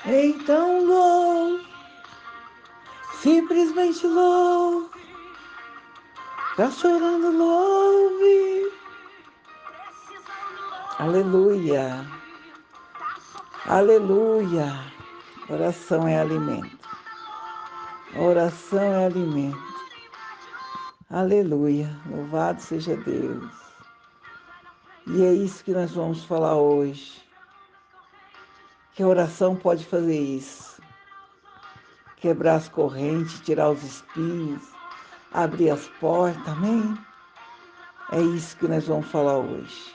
Então louve, simplesmente louve. Tá chorando, louve. Aleluia, aleluia. Oração é alimento. Oração é alimento. Aleluia, louvado seja Deus. E é isso que nós vamos falar hoje. Que a oração pode fazer isso. Quebrar as correntes, tirar os espinhos, abrir as portas, amém? É isso que nós vamos falar hoje.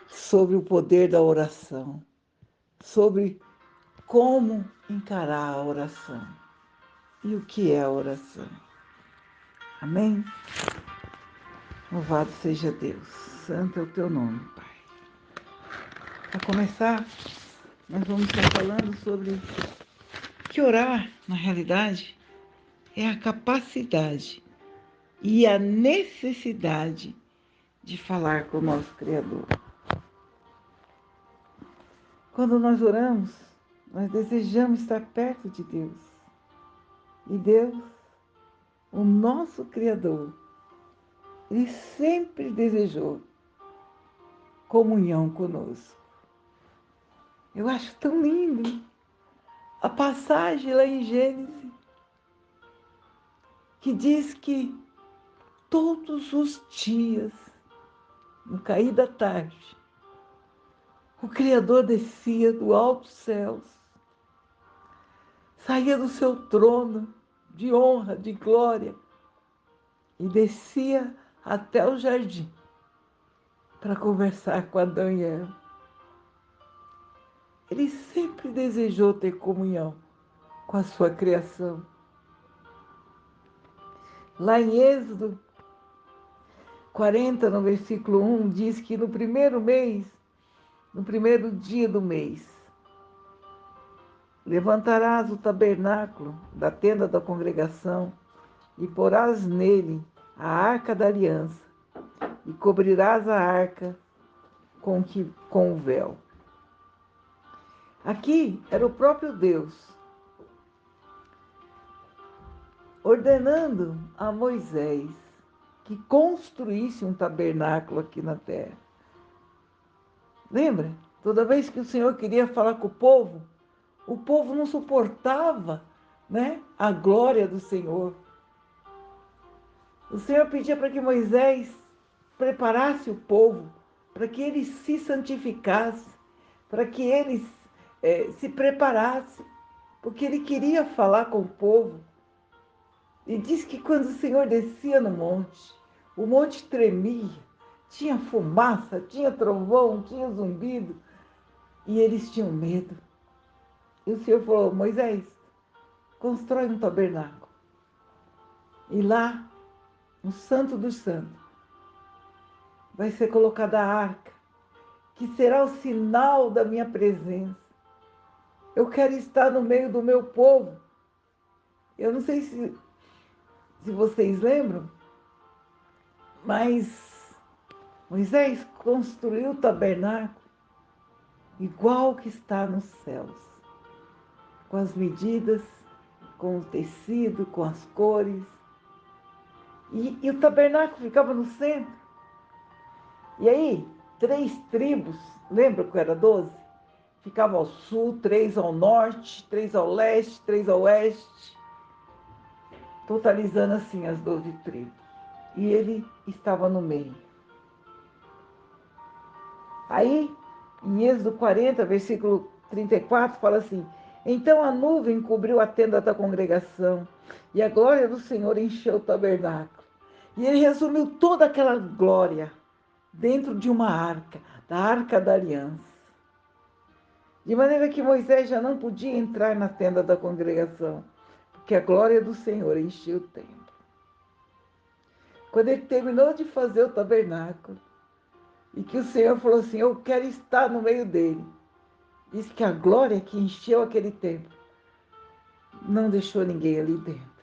Sobre o poder da oração. Sobre como encarar a oração. E o que é a oração. Amém? Louvado seja Deus. Santo é o teu nome, Pai. Para começar, nós vamos estar falando sobre que orar, na realidade, é a capacidade e a necessidade de falar com o nosso Criador. Quando nós oramos, nós desejamos estar perto de Deus. E Deus, o nosso Criador, Ele sempre desejou comunhão conosco. Eu acho tão lindo a passagem lá em Gênesis, que diz que todos os dias, no cair da tarde, o Criador descia do alto céus, saía do seu trono de honra, de glória, e descia até o jardim para conversar com Adão e Eva. Ele sempre desejou ter comunhão com a sua criação. Lá em Êxodo 40, no versículo 1, diz que no primeiro mês, no primeiro dia do mês, levantarás o tabernáculo da tenda da congregação e porás nele a arca da aliança e cobrirás a arca com o véu. Aqui era o próprio Deus ordenando a Moisés que construísse um tabernáculo aqui na terra. Lembra? Toda vez que o Senhor queria falar com o povo não suportava, né, a glória do Senhor. O Senhor pedia para que Moisés preparasse o povo, para que eles se santificassem, para que eles se preparassem, porque ele queria falar com o povo. E diz que quando o Senhor descia no monte, o monte tremia, tinha fumaça, tinha trovão, tinha zumbido, e eles tinham medo. E o Senhor falou: Moisés, constrói um tabernáculo. E lá, no Santo dos Santos, vai ser colocada a arca, que será o sinal da minha presença. Eu quero estar no meio do meu povo. Eu não sei se vocês lembram, mas Moisés construiu o tabernáculo igual que está nos céus, com as medidas, com o tecido, com as cores. E o tabernáculo ficava no centro. E aí, 3 tribos, lembra que era 12? Ficavam ao sul, 3 ao norte, 3 ao leste, 3 ao oeste, totalizando assim as 12 tribos. E ele estava no meio. Aí, em Êxodo 40, versículo 34, fala assim: então a nuvem cobriu a tenda da congregação, e a glória do Senhor encheu o tabernáculo. E ele resumiu toda aquela glória dentro de uma arca, da arca da aliança. De maneira que Moisés já não podia entrar na tenda da congregação, porque a glória do Senhor encheu o templo. Quando ele terminou de fazer o tabernáculo, e que o Senhor falou assim: eu quero estar no meio dele, diz que a glória que encheu aquele templo não deixou ninguém ali dentro.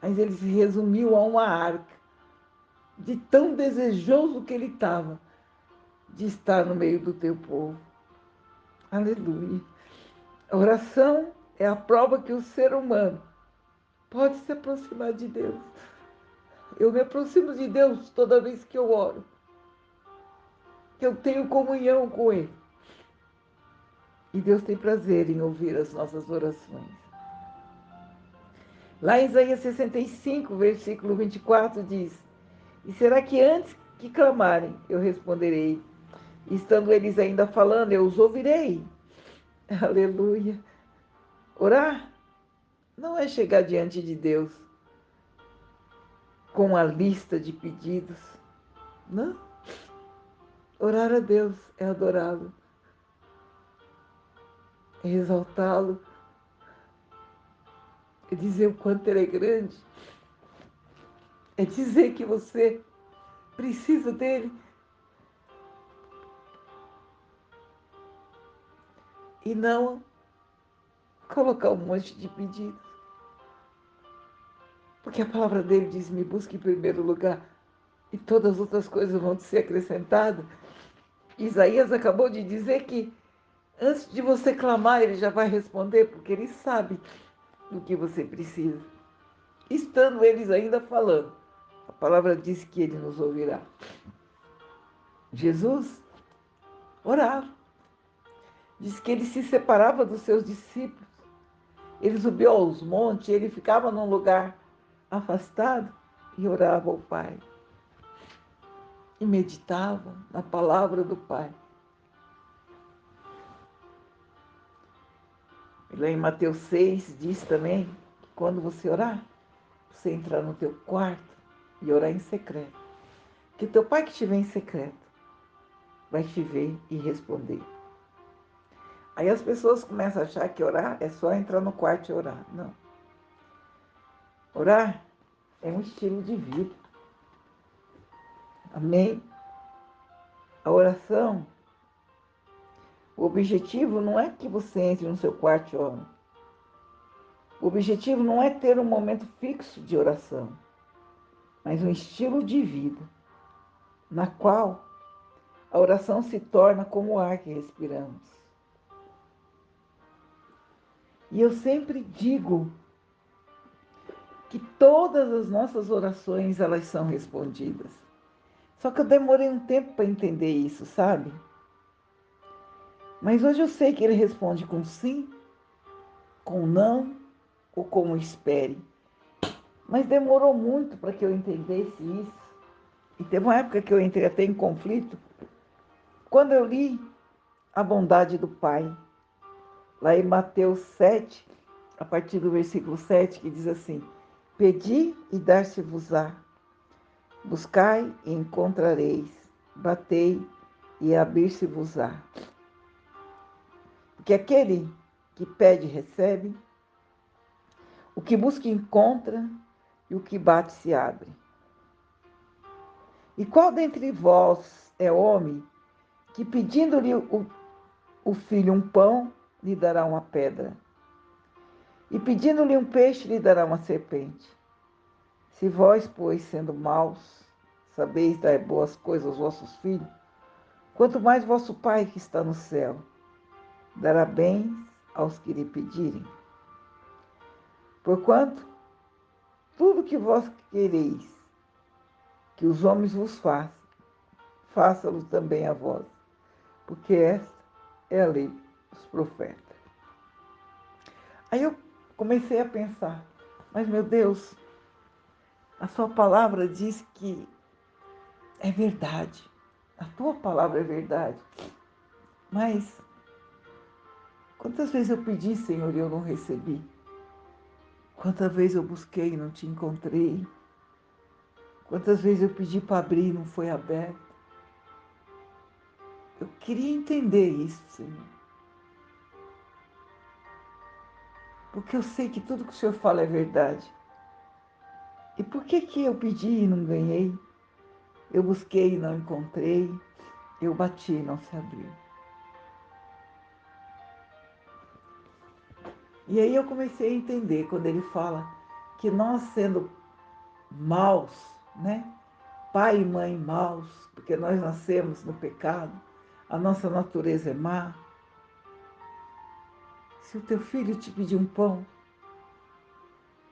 Mas ele se resumiu a uma arca, de tão desejoso que ele estava de estar no meio do teu povo. Aleluia. A oração é a prova que o ser humano pode se aproximar de Deus. Eu me aproximo de Deus toda vez que eu oro, que eu tenho comunhão com Ele. E Deus tem prazer em ouvir as nossas orações. Lá em Isaías 65, versículo 24, diz: E será que antes que clamarem, eu responderei? E estando eles ainda falando, eu os ouvirei. Aleluia. Orar não é chegar diante de Deus com a lista de pedidos. Não. Orar a Deus é adorá-lo, é exaltá-lo, é dizer o quanto Ele é grande, é dizer que você precisa dele. E não colocar um monte de pedidos. Porque a palavra dele diz: me busque em primeiro lugar e todas as outras coisas vão te ser acrescentadas. Isaías acabou de dizer que antes de você clamar, ele já vai responder, porque ele sabe do que você precisa. Estando eles ainda falando, a palavra diz que ele nos ouvirá. Jesus orava. Diz que ele se separava dos seus discípulos. Ele subiu aos montes, ele ficava num lugar afastado e orava ao Pai. E meditava na palavra do Pai. E lá em Mateus 6 diz também que quando você orar, você entrar no teu quarto e orar em secreto. Que teu Pai que estiver em secreto vai te ver e responder. Aí as pessoas começam a achar que orar é só entrar no quarto e orar. Não. Orar é um estilo de vida. Amém? A oração, o objetivo não é que você entre no seu quarto e ore. O objetivo não é ter um momento fixo de oração, mas um estilo de vida, na qual a oração se torna como o ar que respiramos. E eu sempre digo que todas as nossas orações, elas são respondidas. Só que eu demorei um tempo para entender isso, sabe? Mas hoje eu sei que ele responde com sim, com não ou com espere. Mas demorou muito para que eu entendesse isso. E teve uma época que eu entrei até em conflito, quando eu li a bondade do Pai, lá em Mateus 7, a partir do versículo 7, que diz assim: Pedi e dar-se-vos-á, buscai e encontrareis, batei e abrir-se-vos-á. Porque aquele que pede recebe, o que busca encontra, e o que bate se abre. E qual dentre vós é homem que, pedindo-lhe o filho um pão, lhe dará uma pedra? E pedindo-lhe um peixe, lhe dará uma serpente? Se vós, pois, sendo maus, sabeis dar boas coisas aos vossos filhos, quanto mais vosso Pai que está no céu dará bens aos que lhe pedirem. Porquanto, tudo que vós quereis que os homens vos façam, faça-lo também a vós, porque esta é a lei dos profetas. Aí eu comecei a pensar, mas meu Deus, a sua palavra diz que é verdade. A tua palavra é verdade. Mas quantas vezes eu pedi, Senhor, e eu não recebi? Quantas vezes eu busquei e não te encontrei? Quantas vezes eu pedi para abrir e não foi aberto? Eu queria entender isso, Senhor. Porque eu sei que tudo que o Senhor fala é verdade. E por que que eu pedi e não ganhei? Eu busquei e não encontrei? Eu bati e não se abriu? E aí eu comecei a entender quando ele fala que nós sendo maus, né? Pai e mãe maus, porque nós nascemos no pecado, a nossa natureza é má. Se o teu filho te pedir um pão,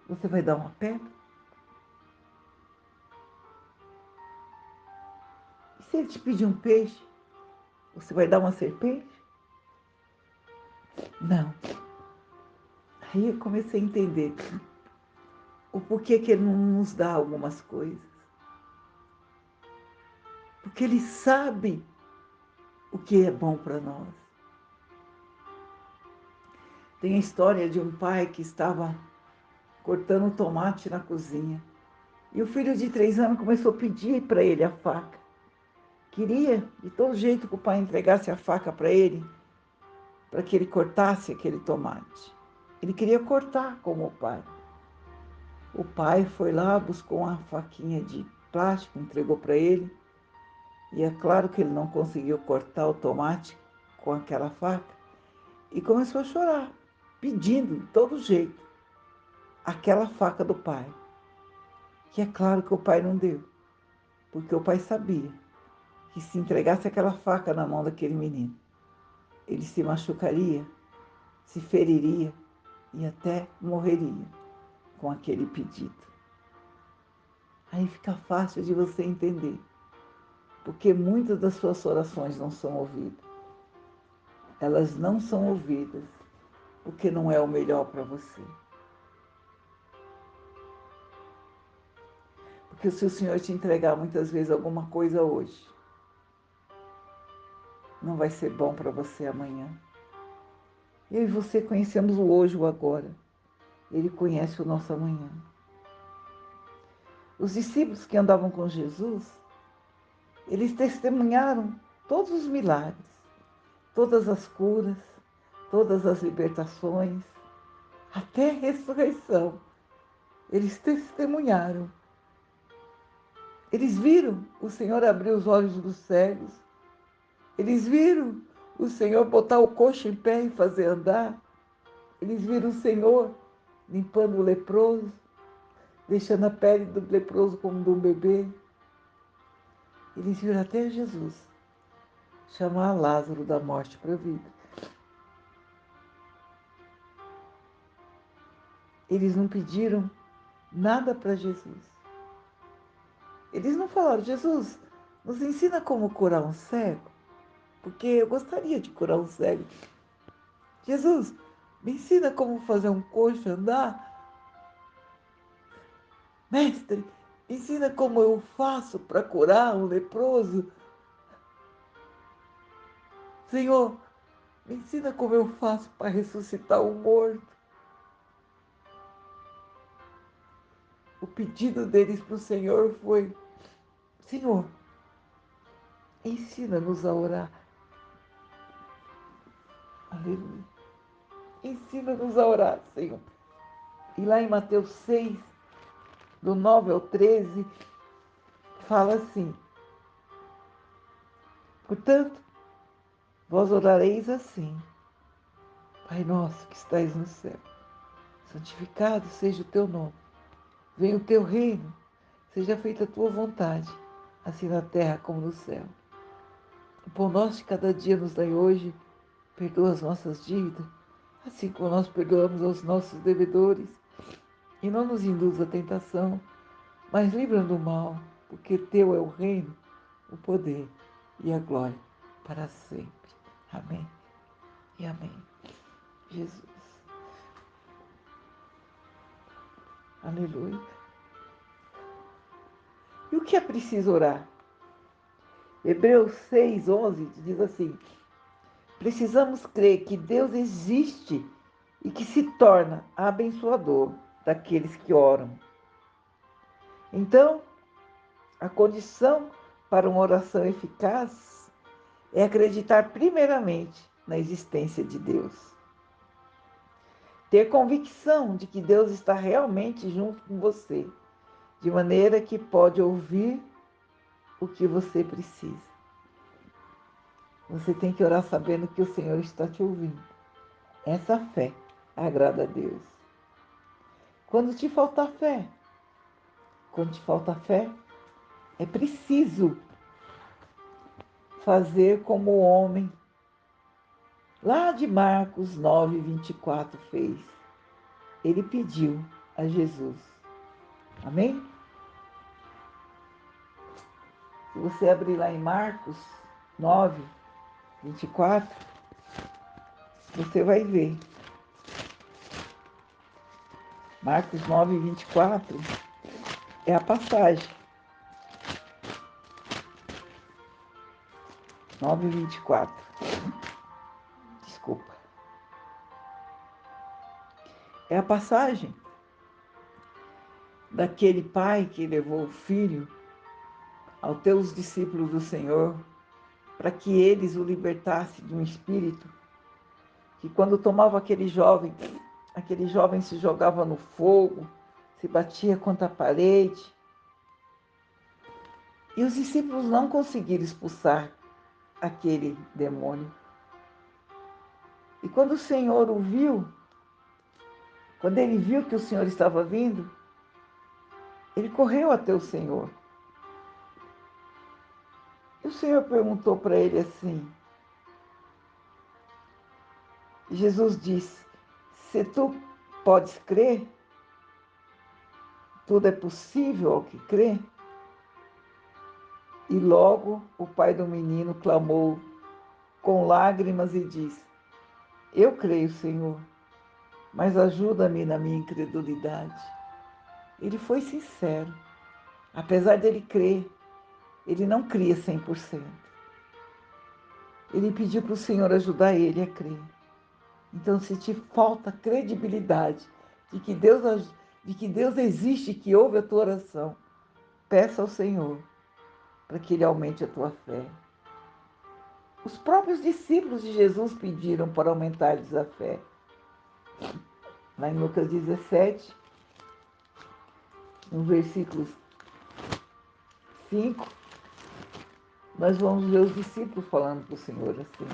você vai dar uma pedra? E se ele te pedir um peixe, você vai dar uma serpente? Não. Aí eu comecei a entender o porquê que ele não nos dá algumas coisas. Porque ele sabe o que é bom para nós. Tem a história de um pai que estava cortando tomate na cozinha. E o filho de 3 anos começou a pedir para ele a faca. Queria, de todo jeito, que o pai entregasse a faca para ele, para que ele cortasse aquele tomate. Ele queria cortar como o pai. O pai foi lá, buscou uma faquinha de plástico, entregou para ele. E é claro que ele não conseguiu cortar o tomate com aquela faca. E começou a chorar, pedindo de todo jeito aquela faca do pai. Que é claro que o pai não deu, porque o pai sabia que se entregasse aquela faca na mão daquele menino, ele se machucaria, se feriria e até morreria com aquele pedido. Aí fica fácil de você entender, porque muitas das suas orações não são ouvidas. Elas não são ouvidas porque não é o melhor para você. Porque se o Senhor te entregar muitas vezes alguma coisa hoje, não vai ser bom para você amanhã. Eu e você conhecemos o hoje, o agora. Ele conhece o nosso amanhã. Os discípulos que andavam com Jesus, eles testemunharam todos os milagres, todas as curas, todas as libertações, até a ressurreição. Eles testemunharam. Eles viram o Senhor abrir os olhos dos cegos. Eles viram o Senhor botar o coxo em pé e fazer andar. Eles viram o Senhor limpando o leproso, deixando a pele do leproso como de um bebê. Eles viram até Jesus chamar Lázaro da morte para a vida. Eles não pediram nada para Jesus. Eles não falaram: Jesus, nos ensina como curar um cego, porque eu gostaria de curar um cego. Jesus, me ensina como fazer um coxo andar. Mestre, ensina como eu faço para curar um leproso. Senhor, me ensina como eu faço para ressuscitar um morto. O pedido deles para o Senhor foi: Senhor, ensina-nos a orar. Aleluia. Ensina-nos a orar, Senhor. E lá em Mateus 6, do 9 ao 13, fala assim: portanto, vós orareis assim: Pai nosso que estais no céu, santificado seja o teu nome. Venha o teu reino, seja feita a tua vontade, assim na terra como no céu. O pão nosso de cada dia nos dai hoje, perdoa as nossas dívidas, assim como nós perdoamos aos nossos devedores. E não nos induz à tentação, mas livra-nos do mal, porque teu é o reino, o poder e a glória para sempre. Amém e amém. Jesus. Aleluia. E o que é preciso orar? Hebreus 6:11 diz assim: precisamos crer que Deus existe e que se torna abençoador daqueles que oram. Então, a condição para uma oração eficaz é acreditar primeiramente na existência de Deus. Ter convicção de que Deus está realmente junto com você, de maneira que pode ouvir o que você precisa. Você tem que orar sabendo que o Senhor está te ouvindo. Essa fé agrada a Deus. Quando te falta fé, é preciso fazer como o homem lá de Marcos 9, 24 fez. Ele pediu a Jesus. Amém? Se você abrir lá em Marcos 9, 24, você vai ver. Marcos 9, 24 é a passagem. 9, 24. Desculpa. É a passagem daquele pai que levou o filho aos teus discípulos do Senhor para que eles o libertassem de um espírito que quando tomava aquele jovem se jogava no fogo, se batia contra a parede. E os discípulos não conseguiram expulsar aquele demônio. E quando o Senhor o viu, quando ele viu que o Senhor estava vindo, ele correu até o Senhor. E o Senhor perguntou para ele assim, Jesus disse, se tu podes crer, tudo é possível ao que crê. E logo o pai do menino clamou com lágrimas e disse, eu creio, Senhor, mas ajuda-me na minha incredulidade. Ele foi sincero. Apesar dele crer, ele não cria 100%. Ele pediu para o Senhor ajudar ele a crer. Então, se te falta credibilidade de que Deus existe, que ouve a tua oração, peça ao Senhor para que Ele aumente a tua fé. Os próprios discípulos de Jesus pediram para aumentar-lhes a fé. Lá em Lucas 17, no versículo 5, nós vamos ver os discípulos falando para o Senhor assim.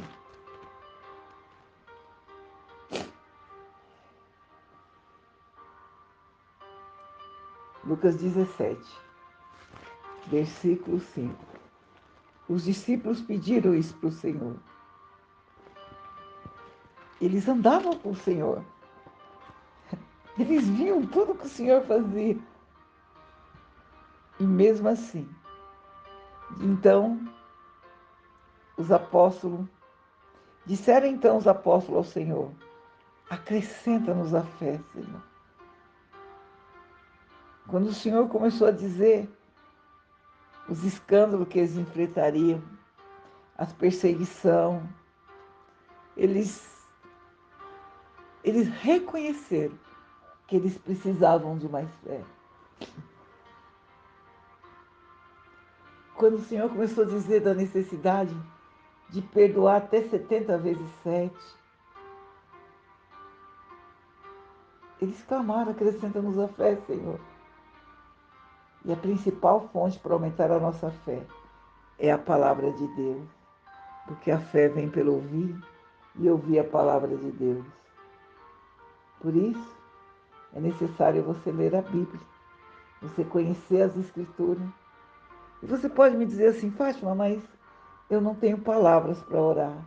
Lucas 17, versículo 5. Os discípulos pediram isso para o Senhor. Eles andavam com o Senhor. Eles viam tudo que o Senhor fazia. E mesmo assim, então, disseram então os apóstolos ao Senhor, acrescenta-nos a fé, Senhor. Quando o Senhor começou a dizer os escândalos que eles enfrentariam, as perseguições, eles reconheceram que eles precisavam de mais fé. Quando o Senhor começou a dizer da necessidade de perdoar até 70 vezes 7, eles clamaram, acrescenta-nos a fé, Senhor. E a principal fonte para aumentar a nossa fé é a palavra de Deus. Porque a fé vem pelo ouvir e ouvir a palavra de Deus. Por isso, é necessário você ler a Bíblia, você conhecer as Escrituras. E você pode me dizer assim, Fátima, mas eu não tenho palavras para orar.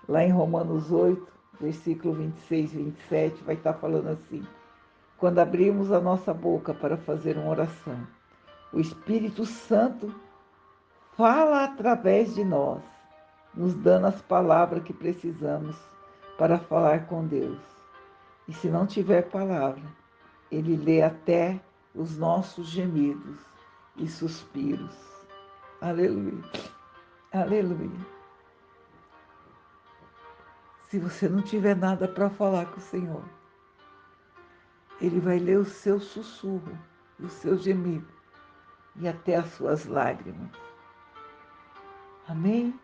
Lá em Romanos 8, versículo 26 e 27, vai estar falando assim, quando abrimos a nossa boca para fazer uma oração, o Espírito Santo fala através de nós, nos dando as palavras que precisamos para falar com Deus. E se não tiver palavra, Ele lê até os nossos gemidos e suspiros. Aleluia. Aleluia. Se você não tiver nada para falar com o Senhor, Ele vai ler o seu sussurro, o seu gemido e até as suas lágrimas. Amém?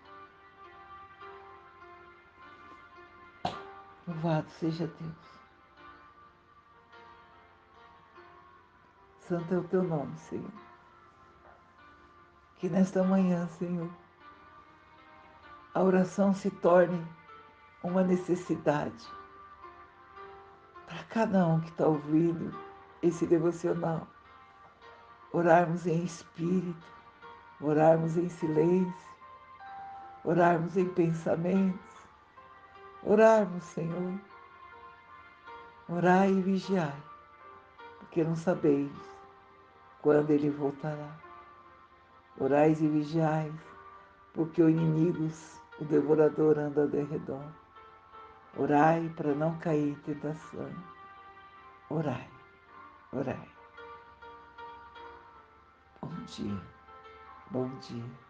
Louvado seja Deus. Santo é o teu nome, Senhor. Que nesta manhã, Senhor, a oração se torne uma necessidade para cada um que está ouvindo esse devocional. Orarmos em espírito, orarmos em silêncio, orarmos em pensamentos, Orarmos, Senhor, orai e vigiai, porque não sabeis quando ele voltará. Orais e vigiais, porque o inimigo, o devorador, anda ao redor. Orai para não cair em tentação. Orai, orai. Bom dia, bom dia.